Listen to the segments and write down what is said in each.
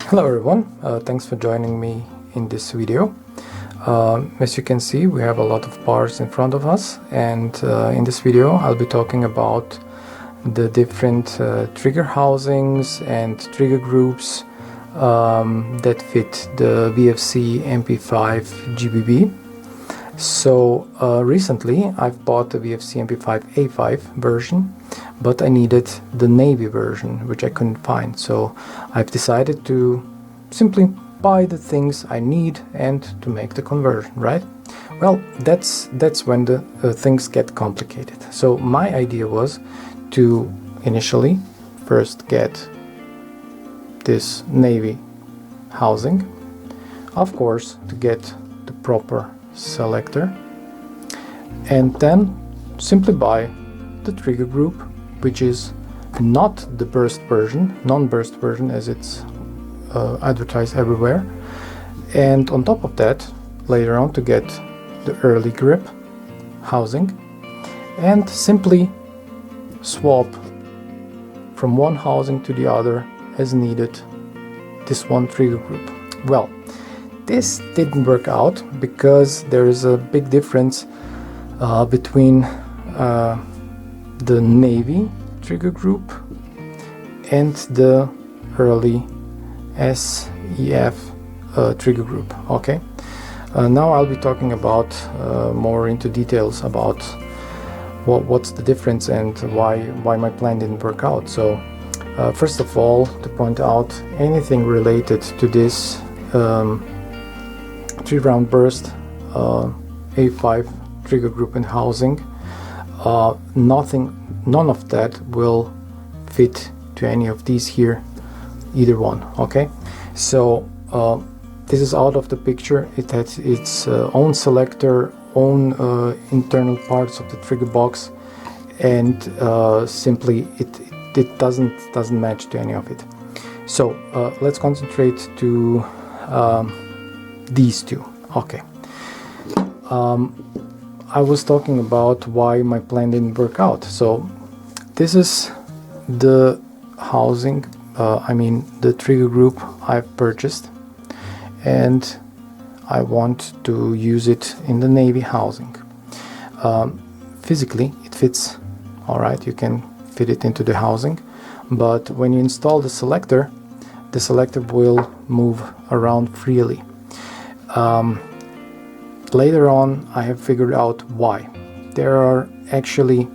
Hello everyone, thanks for joining me in this video. As you can see, we have a lot of parts in front of us, and in this video I'll be talking about the different trigger housings and trigger groups that fit the VFC MP5 GBB. So recently I've bought the VFC MP5 A5 version, but I needed the Navy version, which I couldn't find. So I've decided to simply buy the things I need and to make the conversion, right? Well, that's when the things get complicated. So my idea was to initially first get this Navy housing, of course, to get the proper selector, and then simply buy the trigger group, which is not the burst version, non-burst version as it's advertised everywhere, and on top of that later on to get the early grip housing and simply swap from one housing to the other as needed this one trigger group. Well, this didn't work out because there is a big difference between the Navy trigger group and the early SEF trigger group. Okay, now I'll be talking about more into details about what's the difference and why my plan didn't work out. So first of all, to point out anything related to this 3-round burst A5 trigger group and housing, none of that will fit to any of these here, either one. Okay, so this is out of the picture. It has its own selector, own internal parts of the trigger box, and simply it doesn't match to any of it. So let's concentrate to these two. Okay, I was talking about why my plan didn't work out. So this is the housing, the trigger group I've purchased, and I want to use it in the Navy housing. Physically it fits all right, you can fit it into the housing, but when you install the selector will move around freely. Later on I have figured out why. There are actually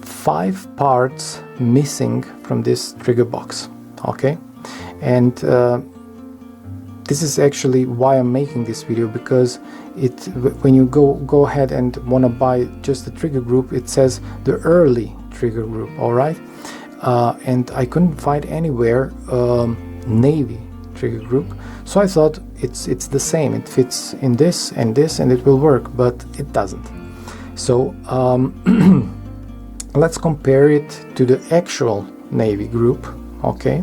5 parts missing from this trigger box. Okay, and this is actually why I'm making this video, because when you go ahead and want to buy just the trigger group, it says the early trigger group, all right, and I couldn't find anywhere Navy trigger group, so I thought it's the same, it fits in this and it will work, but it doesn't. So let's compare it to the actual Navy group. Okay,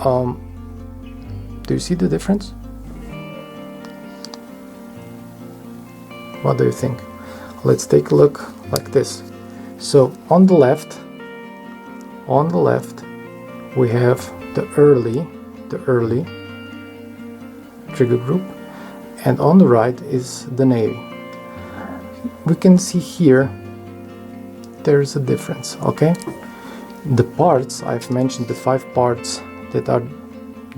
do you see the difference? What do you think? Let's take a look like this. So on the left we have the early trigger group, and on the right is the Navy. We can see here there's a difference. Okay, the parts I've mentioned, the 5 parts that are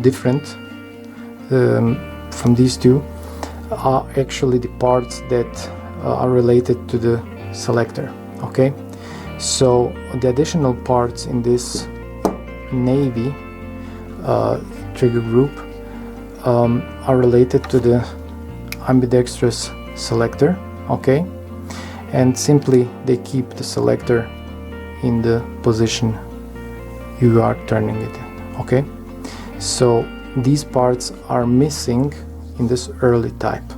different from these two, are actually the parts that are related to the selector. Okay, so the additional parts in this Navy trigger group are related to the ambidextrous selector. Okay, and simply they keep the selector in the position you are turning it in. Okay, so these parts are missing in this early type.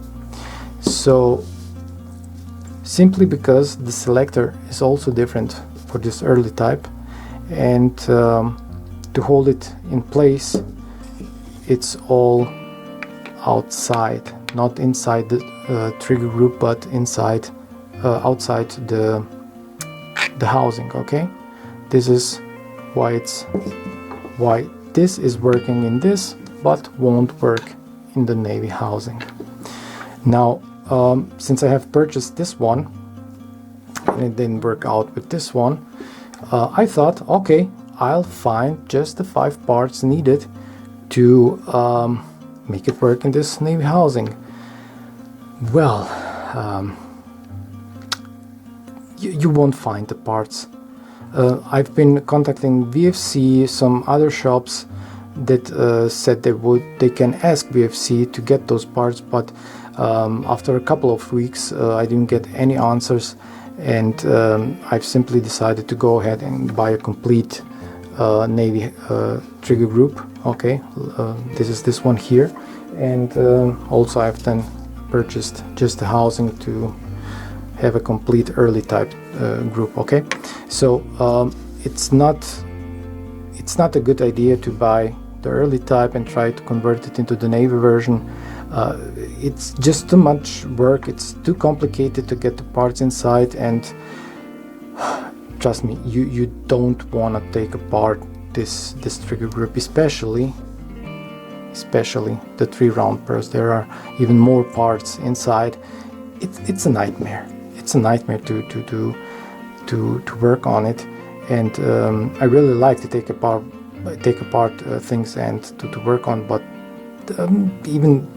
So simply because the selector is also different for this early type, and to hold it in place, it's all outside, not inside the trigger group, but inside outside the housing. Okay, this is why this is working in this but won't work in the Navy housing. Now since I have purchased this one and it didn't work out with this one, I thought, okay, I'll find just the 5 parts needed to make it work in this Navy housing. Well, you won't find the parts. I've been contacting VFC, some other shops that said they can ask VFC to get those parts, but after a couple of weeks I didn't get any answers, and I've simply decided to go ahead and buy a complete Navy trigger group. Okay, this is this one here, and also I've then purchased just the housing to have a complete early type group. Okay, so it's not a good idea to buy the early type and try to convert it into the Navy version. It's just too much work, it's too complicated to get the parts inside, and trust me, you don't want to take apart this trigger group, especially the 3-round burst. There are even more parts inside. It's a nightmare. It's a nightmare to work on it, and I really like to take apart things and to work on, but even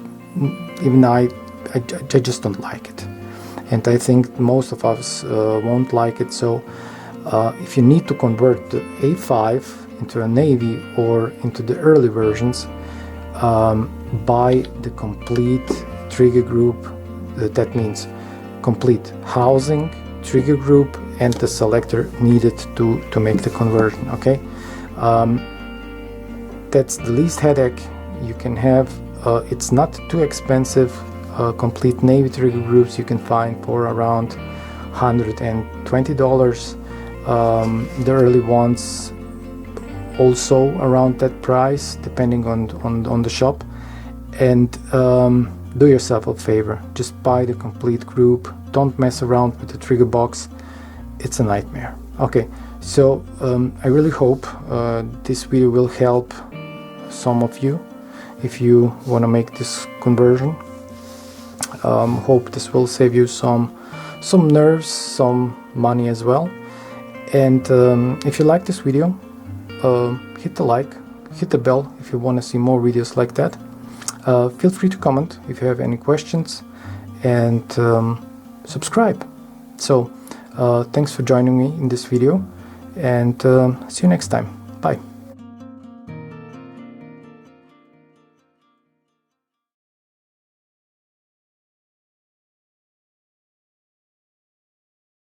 I just don't like it, and I think most of us won't like it. So if you need to convert the A5 into a Navy or into the early versions, buy the complete trigger group. That means complete housing, trigger group, and the selector needed to make the conversion. Okay, that's the least headache you can have. It's not too expensive. Complete Navy trigger groups you can find for around $120. The early ones also around that price, depending on the shop. And do yourself a favor, just buy the complete group. Don't mess around with the trigger box. It's a nightmare. Okay, so I really hope this video will help some of you if you want to make this conversion. Hope this will save you some nerves, some money as well. And if you like this video, hit the like, hit the bell if you want to see more videos like that. Feel free to comment if you have any questions, and subscribe. So thanks for joining me in this video, and see you next time. Bye.